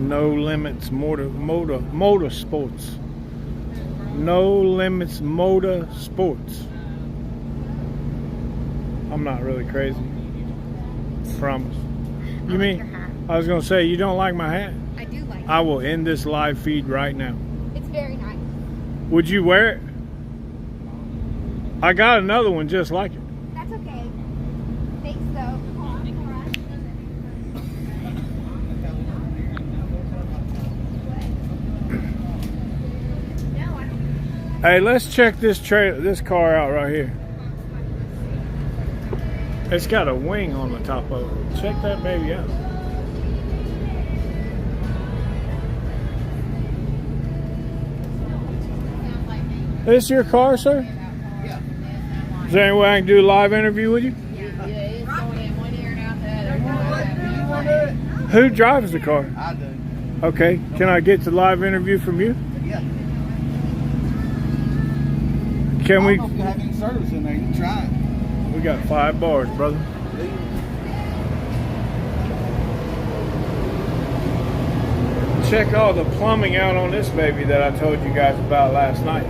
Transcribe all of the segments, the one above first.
No Limits Motorsports. No Limits Motorsports. I'm not really crazy. Promise. You mean? I was gonna say you don't like my hat. I do like it. I will end this live feed right now. It's very nice. Would you wear it? I got another one just like it. That's okay. Thanks though. Hey, let's check this car out right here. It's got a wing on the top of it. Check that baby out. This your car, sir? Yeah. Is there any way I can do a live interview with you? Yeah, it's going in one ear and out the other. Who drives the car? I do. Okay, can I get the live interview from you? Yeah. Can we? I don't know if you have any service in there. You can try it. We got 5 bars, brother. Check all the plumbing out on this baby that I told you guys about last night.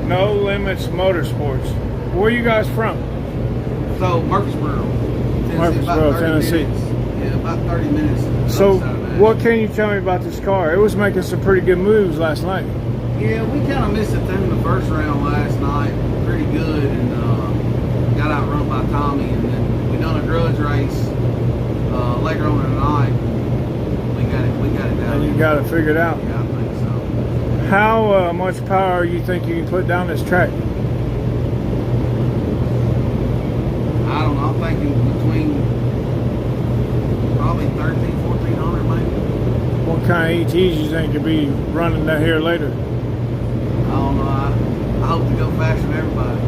No Limits Motorsports. Where are you guys from? So, Murfreesboro, Tennessee. Murfreesboro, Tennessee. Yeah, about 30 minutes. So, what can you tell me about this car? It was making some pretty good moves last night. Yeah, we kind of missed it in the first round last night. Pretty good, and got outrun by Tommy. And then we done a grudge race later on in the night. We got it down. And you got it figured out. Yeah, I think so. How much power you think you can put down this track? I don't know. I'm thinking between probably 1,300, 1,400 maybe. What kind of ETs you think could be running down here later? I don't know. I hope to go faster than everybody.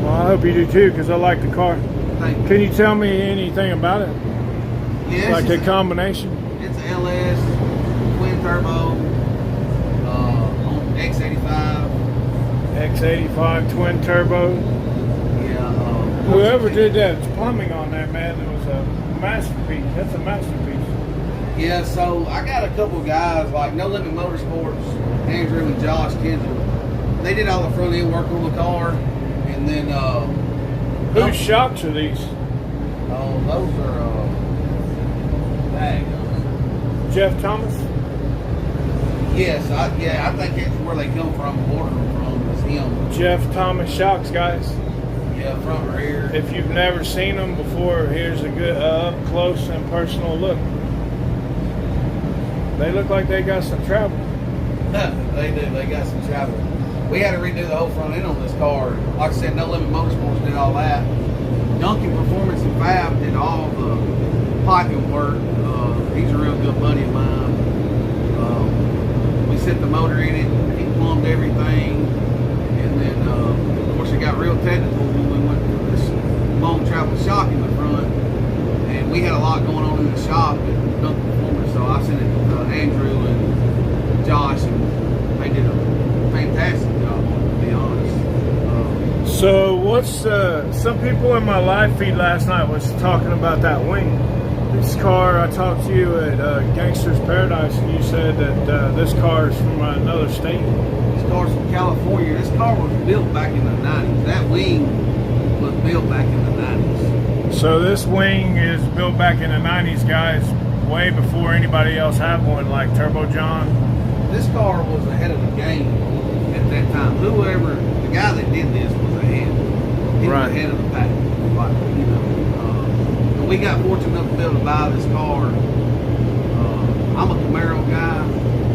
Well, I hope you do too, because I like the car. Thank you. Can you tell me anything about it? Yes, Like the combination? it's an LS twin turbo on X85. X85 twin turbo. Yeah. Whoever did that plumbing on that, man, it was a masterpiece. That's a masterpiece. Yeah. So I got a couple guys like No Limit Motorsports, Andrew and Josh Kendall. They did all the front end work on the car, and then Whose shocks are these? oh, those are Jeff Thomas? yes, I think that's where they come from, order them from, is him. Jeff Thomas shocks, guys. Yeah, front or rear. If you've never seen them before, here's a good up close and personal look. They look like they got some travel. They do, they got some travel. We had to redo the whole front end on this car. Like I said, No Limit Motorsports did all that. Duncan Performance and Fab did all the piping work. He's a real good buddy of mine. We set the motor in it, he plumbed everything, and then of course it got real technical when we went for this long travel shock in the front, and we had a lot going on in the shop at Duncan Performance, so I sent it to Andrew and Josh, and they did a fantastic job, to be honest. So what's some people in my live feed last night was talking about that wing. This car, I talked to you at Gangster's Paradise, and you said that this car is from another state. This car's from California. This car was built back in the 90s. That wing was built back in the 90s. So this wing is built back in the 90s, guys, way before anybody else had one, like Turbo John. This car was ahead of the game at that time. Whoever, the guy that did this was ahead. He was ahead of the pack. Like, you know, and we got fortunate enough to be able to buy this car. I'm a Camaro guy,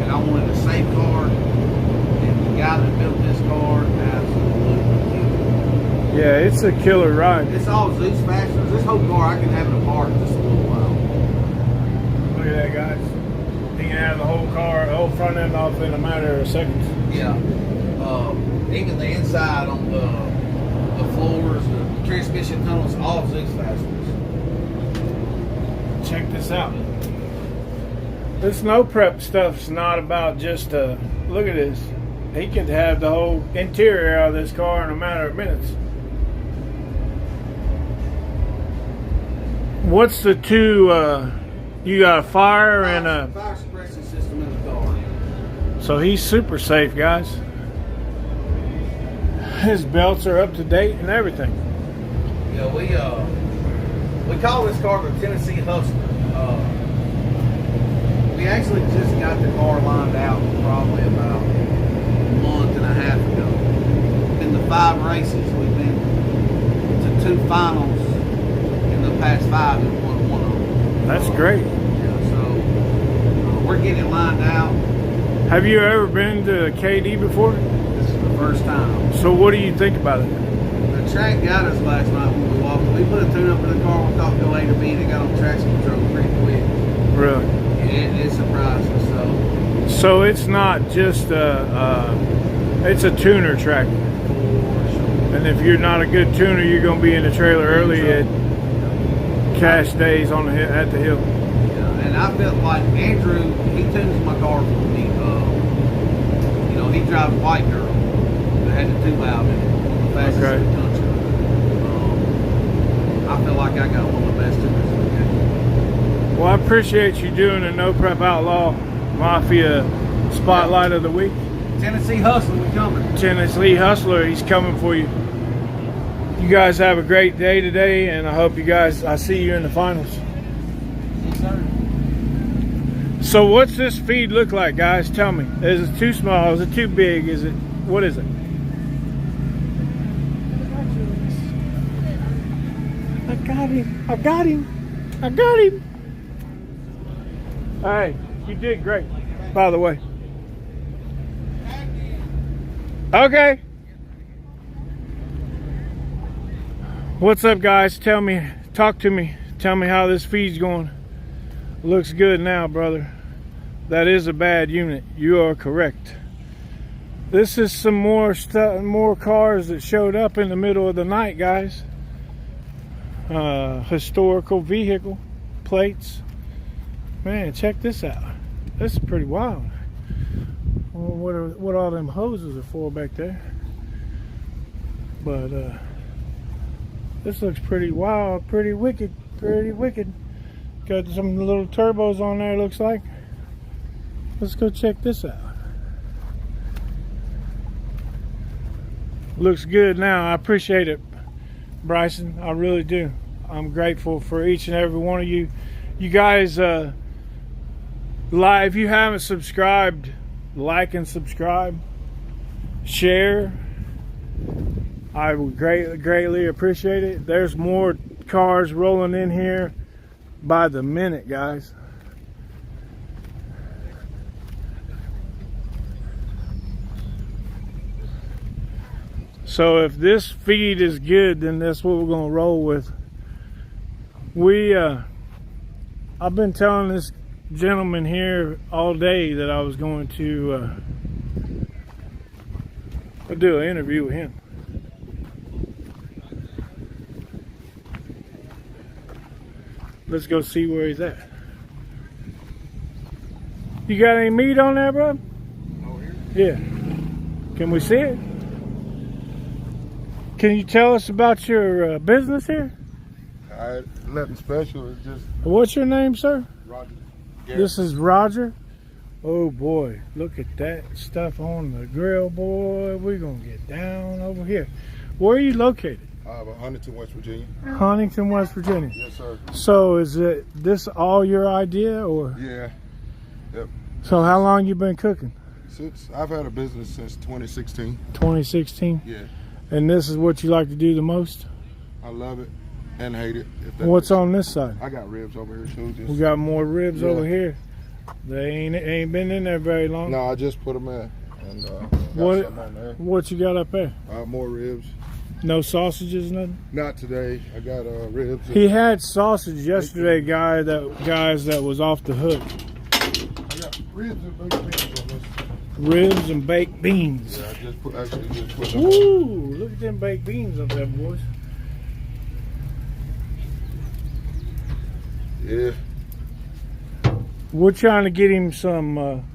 and I wanted a safe car. And the guy that built this car, absolutely killed it. Yeah, it's a killer ride. It's all Zeus fasteners. This whole car, I can have it apart in just a little while. Look at that, guys. He can have the whole car, the whole front end off in a matter of seconds. Yeah. Even the inside on the floors, the transmission tunnels, all Zeus fasteners. Check this out. This no prep stuff's not about just look at this. He could have the whole interior out of this car in a matter of minutes. What's the two You got a fire and a... fire suppression system in the car. So he's super safe, guys. His belts are up to date and everything. Yeah, we call this car the Tennessee Hustler. We actually just got the car lined out probably about a month and a half ago. In the 5 races, we've been to 2 finals in the past 5 and won 1 of them. That's great. Yeah, so we're getting lined out. Have you ever been to KD before? This is the first time. So what do you think about it? The track got us last night when we walked. We put a tune up in the car. We thought go A to B. They got on traction control pretty quick. Really? It surprised us. So it's not just it's a tuner track. And if you're not a good tuner, you're going to be in the trailer early at cash days on at the hill. Yeah, and I felt like Andrew, he tunes my car for me. He drives White Girl that had the 2 valve in it, the fastest in the country. I feel like I got one of the best tuners in the game. Well, I appreciate you doing the No Prep Outlaw Mafia Spotlight of the Week. Tennessee Hustler, we coming. Tennessee Hustler, he's coming for you. You guys have a great day today, and I hope I see you in the finals. Yes, sir. So what's this feed look like, guys? Tell me. Is it too small? Is it too big? What is it? I got him. I got him. I got him. Hey, you did great, by the way. Okay. What's up, guys? Talk to me. Tell me how this feed's going. Looks good now, brother. That is a bad unit. You are correct. This is some more cars that showed up in the middle of the night, guys. Historical vehicle plates. Man, check this out. This is pretty wild. What all them hoses are for back there? But this looks pretty wild, pretty wicked, pretty wicked. Got some little turbos on there, looks like. Let's go check this out. Looks good now. I appreciate it, Bryson. I really do. I'm grateful for each and every one of you. You guys, if you haven't subscribed, like and subscribe. Share. I would greatly appreciate it. There's more cars rolling in here by the minute, guys. So if this feed is good, then that's what we're gonna roll with. I've been telling this gentleman here all day that I was going to do an interview with him. Let's go see where he's at. You got any meat on there, bro? Over here? Yeah. Can we see it? Can you tell us about your business here? Nothing special. It's just What's your name, sir? Roger. This is Roger. Oh boy, look at that stuff on the grill, boy. We're gonna get down over here. Where are you located? Huntington, West Virginia. Huntington, West Virginia. Yes, sir. So is this all your idea, or? Yeah. Yep. So how long you been cooking? Since I've had a business since 2016. 2016. Yeah. And this is what you like to do the most? I love it and hate it. What's on this side? I got ribs over here too. We got more ribs over here. They ain't been in there very long. No, I just put them in. And got some on there. What you got up there? More ribs. No sausages, nothing? Not today. I got ribs. He had sausage yesterday, guys that was off the hook. I got ribs and baked beans on this. Ribs and baked beans. Yeah, I just put them on. Ooh, look at them baked beans up there, boys. Yeah. We're trying to get him some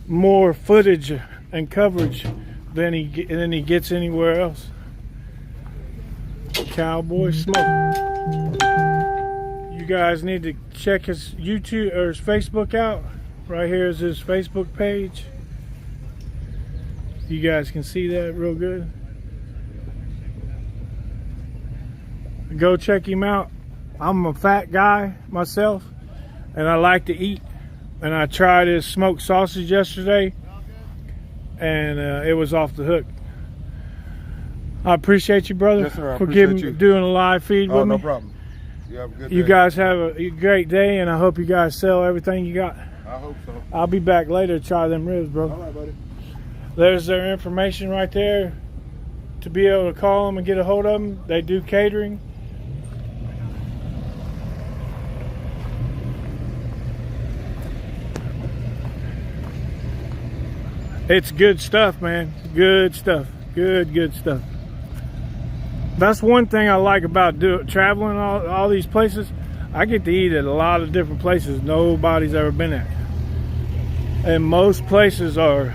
more footage and coverage than he gets anywhere else. Cowboy smoke. You guys need to check his YouTube or his Facebook out. Right here is his Facebook page. You guys can see that real good. Go check him out. I'm a fat guy myself, and I like to eat. And I tried his smoked sausage yesterday, and it was off the hook. I appreciate you, brother, Yes, sir. I for appreciate doing a live feed with me. No problem. You have a good day. You guys have a great day, and I hope you guys sell everything you got. I hope so. I'll be back later to try them ribs, bro. All right, buddy. There's their information right there to be able to call them and get a hold of them. They do catering. It's good stuff, man. Good stuff. Good stuff. That's one thing I like about traveling all these places. I get to eat at a lot of different places nobody's ever been at. And most places are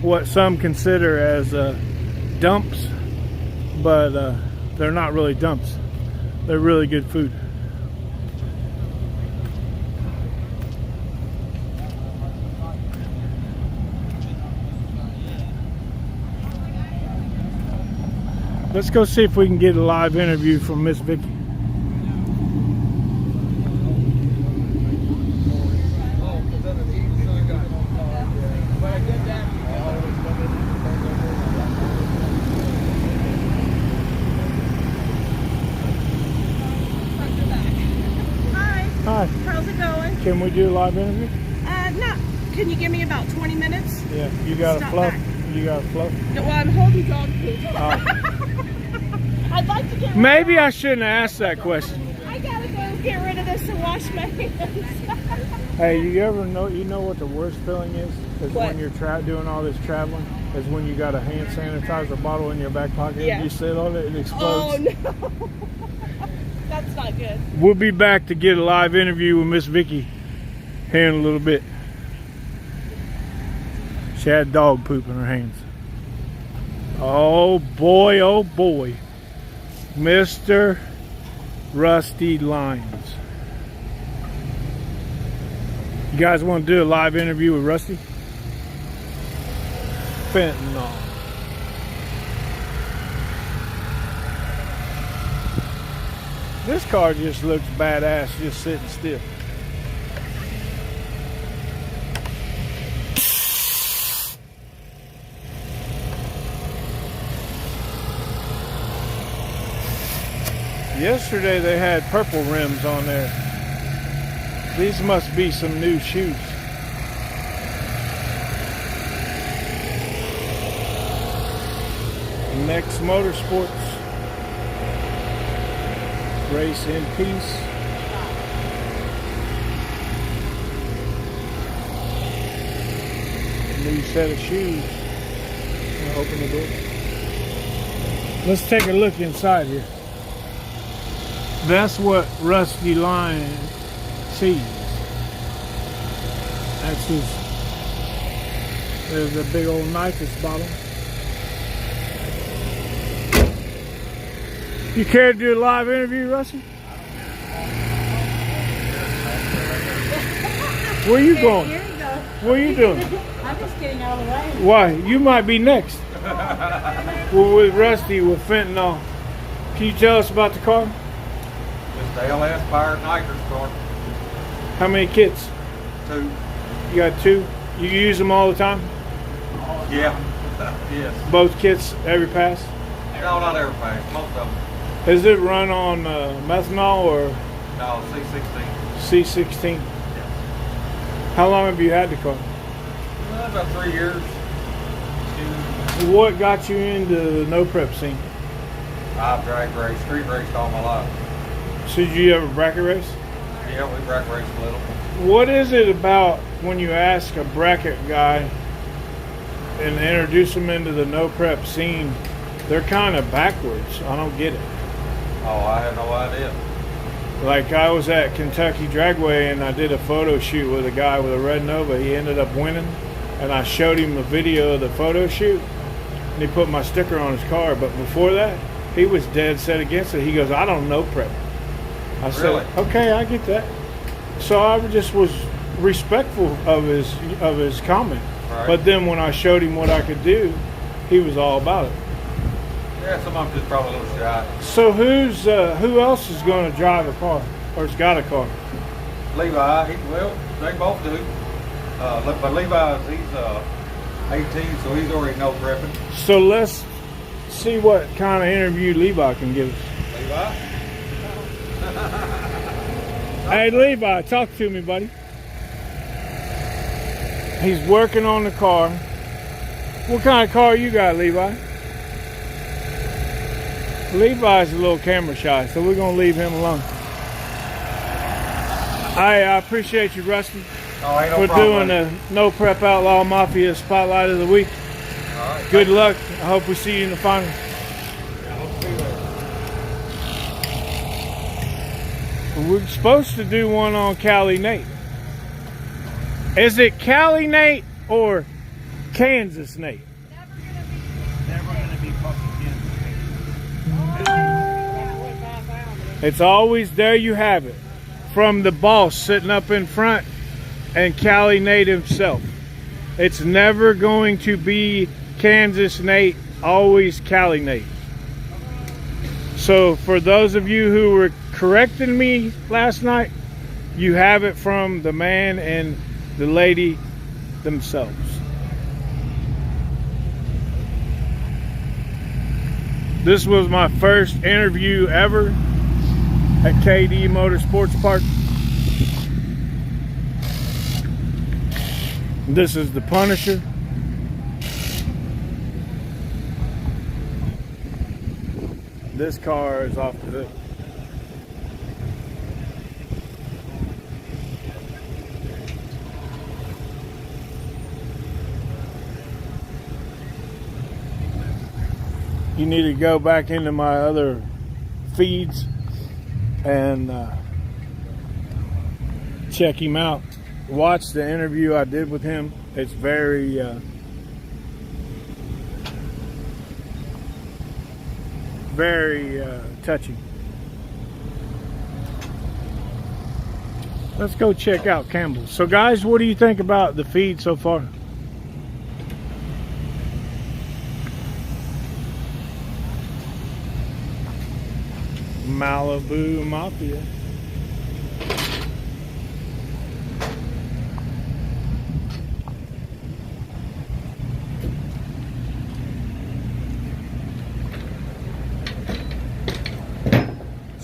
what some consider as dumps, but they're not really dumps. They're really good food. Let's go see if we can get a live interview from Miss Vicky. Hi. How's it going? Can we do a live interview? No. Can you give me about 20 minutes? Yeah. You got a Stop fluff? back. You got a fluff? No, well, I'm holding dog food. Oh. I'd like to get rid Maybe I shouldn't have asked that question. I gotta go get rid of this and wash my hands. Hey, you ever know? You know what the worst feeling is? Is What? when you're doing all this traveling. Is when you got a hand sanitizer bottle in your back pocket. Yeah. And you sit on it, it explodes. Oh no. That's not good. We'll be back to get a live interview with Miss Vicky here in a little bit. She had dog poop in her hands. Oh boy, Mr. Rusty Lyons. You guys want to do a live interview with Rusty? Fentanyl. This car just looks badass, just sitting still. Yesterday they had purple rims on there. These must be some new shoes. Next Motorsports. Race in peace. New set of shoes. I'm gonna open the door. Let's take a look inside here. That's what Rusty Lion sees. That's his. There's a big old knife at the bottom. You care to do a live interview, Rusty? Where you going? Here you go. What are you doing? I'm just getting out of the way. Why? You might be next. We're with Rusty with Fentanyl. Can you tell us about the car? Just LS powered nitrous car. How many kits? 2. You got 2? You use them all the time? Yeah. Yes. Both kits every pass? No, not every pass. Most of them. Does it run on methanol or No, C16. C16? Yes. How long have you had the car? About 3 years. What got you into the no prep scene? I've drag raced, street raced all my life. So did you ever bracket race? Yeah, we drag raced a little. What is it about when you ask a bracket guy and introduce them into the no prep scene? They're kind of backwards. I don't get it. Oh, I had no idea. Like I was at Kentucky Dragway and I did a photo shoot with a guy with a red Nova. He ended up winning, and I showed him a video of the photo shoot, and he put my sticker on his car. But before that, he was dead set against it. He goes, "I don't know prep." I said, Really? okay, I get that. So I just was respectful of his comment. Right. But then when I showed him what I could do, he was all about it. Yeah, some of them just probably a little shy. So who else is going to drive a car or has got a car? Levi, they both do. But Levi's, he's 18, so he's already no prepping. So let's see what kind of interview Levi can give us. Levi? Hey Levi, talk to me, buddy. He's working on the car. What kind of car you got, Levi? Levi's a little camera shy, so we're gonna leave him alone. I appreciate you, Rusty, Oh, ain't no for problem. doing the No Prep Outlaw Mafia Spotlight of the Week. All right. Good luck. I hope we see you in the final. We're supposed to do one on Cali Nate. Is it Cali Nate or Kansas Nate? Never gonna be fucking It's always there you have it. From the boss sitting up in front and Cali Nate himself. It's never going to be Kansas Nate, always Cali Nate. So for those of you who were correcting me last night, you have it from the man and the lady themselves. This was my first interview ever at KD Motorsports Park. This is the Punisher. This car is off the hook. You need to go back into my other feeds and check him out. Watch the interview I did with him. It's very touching. Let's go check out Campbell's. So guys, what do you think about the feed so far? Malibu Mafia.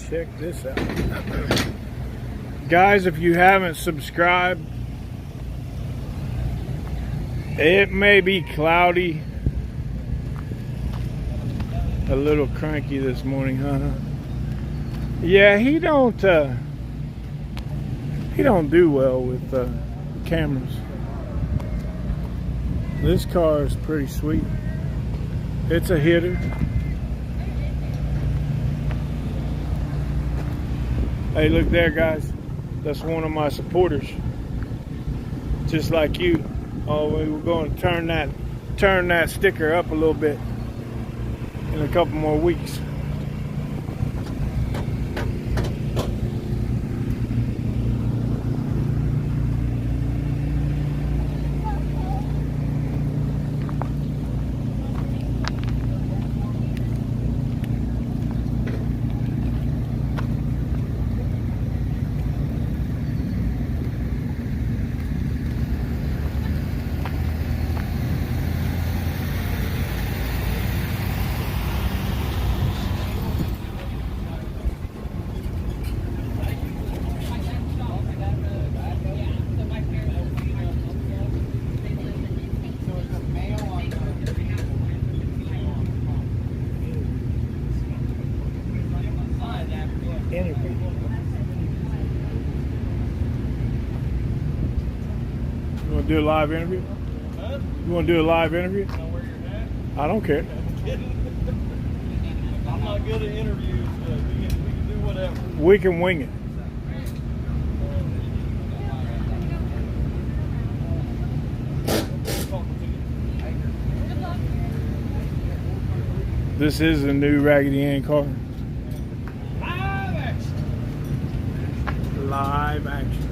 Check this out. Guys, if you haven't subscribed, it may be cloudy, a little cranky this morning, huh? Yeah, he don't do well with cameras. This car is pretty sweet. It's a hitter. Hey, look there, guys. That's one of my supporters. Just like you. Oh, we're going to turn that sticker up a little bit in a couple more weeks. Interview. You want to do a live interview? Huh? You want to do a live interview? Know where you're at? I don't care. I'm not good at interviews, but we can do whatever. We can wing it. This is a new Raggedy Ann car. live action.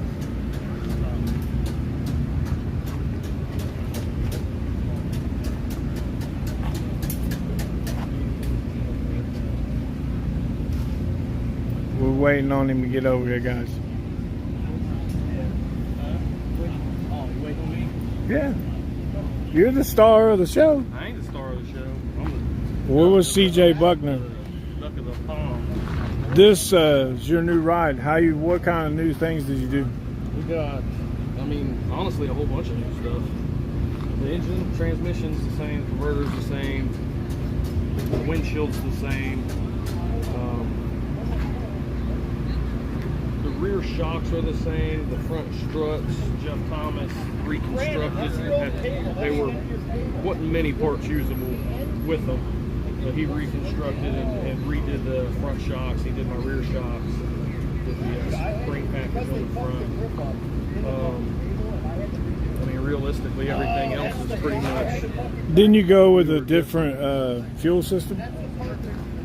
We're waiting on him to get over here, guys. Oh, you waiting on me? Yeah. You're the star of the show. I ain't the star of the show. Where was CJ Buckner? Duck of the pond. This is your new ride. What kind of new things did you do? We got, I mean, honestly, a whole bunch of new stuff. The engine, transmission's the same, converter's the same, the windshield's the same. The rear shocks are the same. The front struts, Jeff Thomas reconstructed. Wasn't many parts usable with them, but he reconstructed and redid the front shocks. He did my rear shocks. Did the spring package on the front. I mean, realistically, everything else is pretty much. Didn't you go with a different fuel system?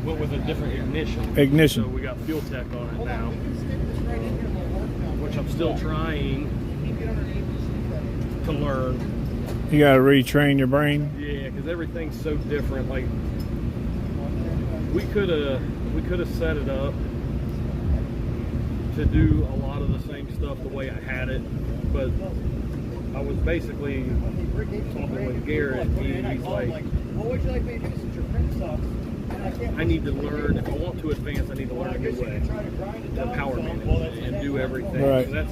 Went with a different ignition. Ignition. So we got fuel tech on it now, which I'm still trying to learn. You got to retrain your brain. Yeah, because everything's so different. Like we could have set it up to do a lot of the same stuff the way I had it, but I was basically talking with Garrett. He's like, I need to learn, if I want to advance, I need to learn a new way to power manage and do everything. Right. So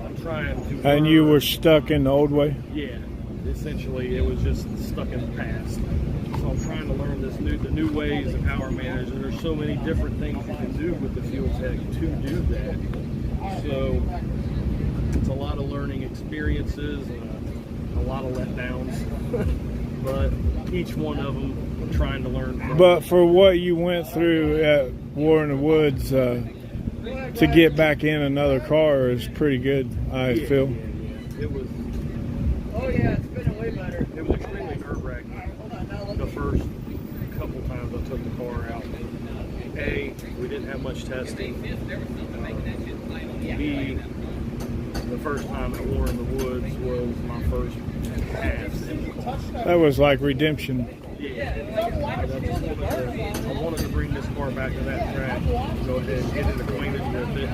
I'm trying to learn. And you were stuck in the old way? Yeah, essentially it was just stuck in the past. So I'm trying to learn the new ways of power manage, and there's so many different things you can do with the fuel tech to do that. So it's a lot of learning experiences and a lot of letdowns, but each one of them I'm trying to learn from. But for what you went through at War in the Woods, to get back in another car is pretty good, I feel. It was. Oh yeah, it's been way better. It was extremely nerve-wracking the first couple times I took the car out. A, we didn't have much testing. B, the first time at War in the Woods was my first pass. That was like redemption. Yeah, I wanted to bring this car back to that track, go ahead and get it acquainted with it,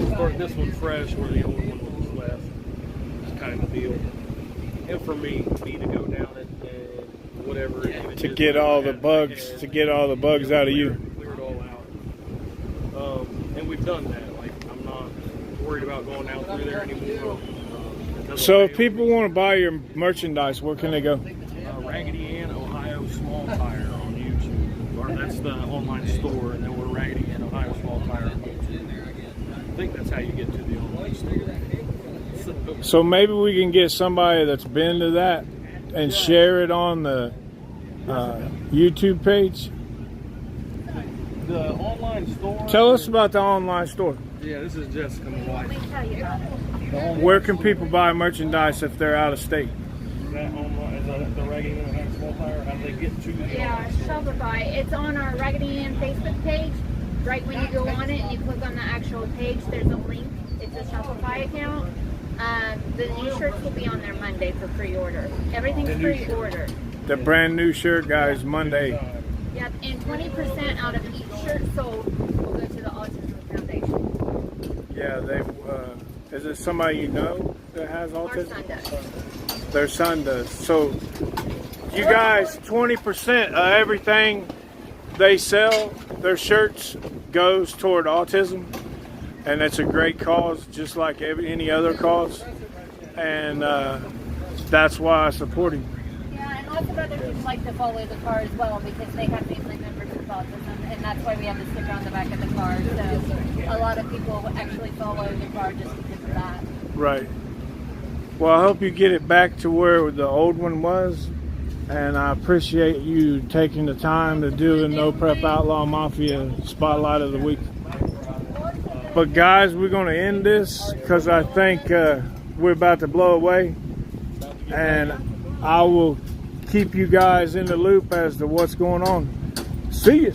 start this one fresh where the old one was left, kind of deal. And for me to go down and whatever To get all the bugs, out of you. Clear it all out. And we've done that. Like, I'm not worried about going out through there anymore. So if people want to buy your merchandise, where can they go? Raggedy Ann Ohio Small Tire on YouTube. Or that's the online store, and then we're Raggedy Ann Ohio Small Tire on YouTube. I think that's how you get to the online store. So maybe we can get somebody that's been to that and share it on the YouTube page. The online store. Tell us about the online store. Yeah, this is Jessica, my wife. Let me tell you about it. Where can people buy merchandise if they're out of state? Is that online? Is that the Raggedy Ann Ohio Small Tire? How do they get to the Yeah, online store? Shopify. It's on our Raggedy Ann Facebook page. Right when you go on it and you click on the actual page, there's a link. It's a Shopify account. The new shirts will be on there Monday for pre-order. Everything's pre-ordered. The brand new shirt, guys, Monday. Yep, and 20% out of each shirt sold will go to the Autism Foundation. Yeah, is it somebody you know that has Our autism? son does. Their son does. So, you guys, 20% of everything they sell, their shirts, goes toward autism. And it's a great cause, just like any other cause. And that's why I support him. Yeah, and lots of other people like to follow the car as well because they have family members with autism, and that's why we have the sticker on the back of the car. So a lot of people actually follow the car just because of that. Right. Well, I hope you get it back to where the old one was. And I appreciate you taking the time to do the No Prep Outlaw Mafia Spotlight of the Week. But guys, we're going to end this because I think we're about to blow away. And I will keep you guys in the loop as to what's going on. See you.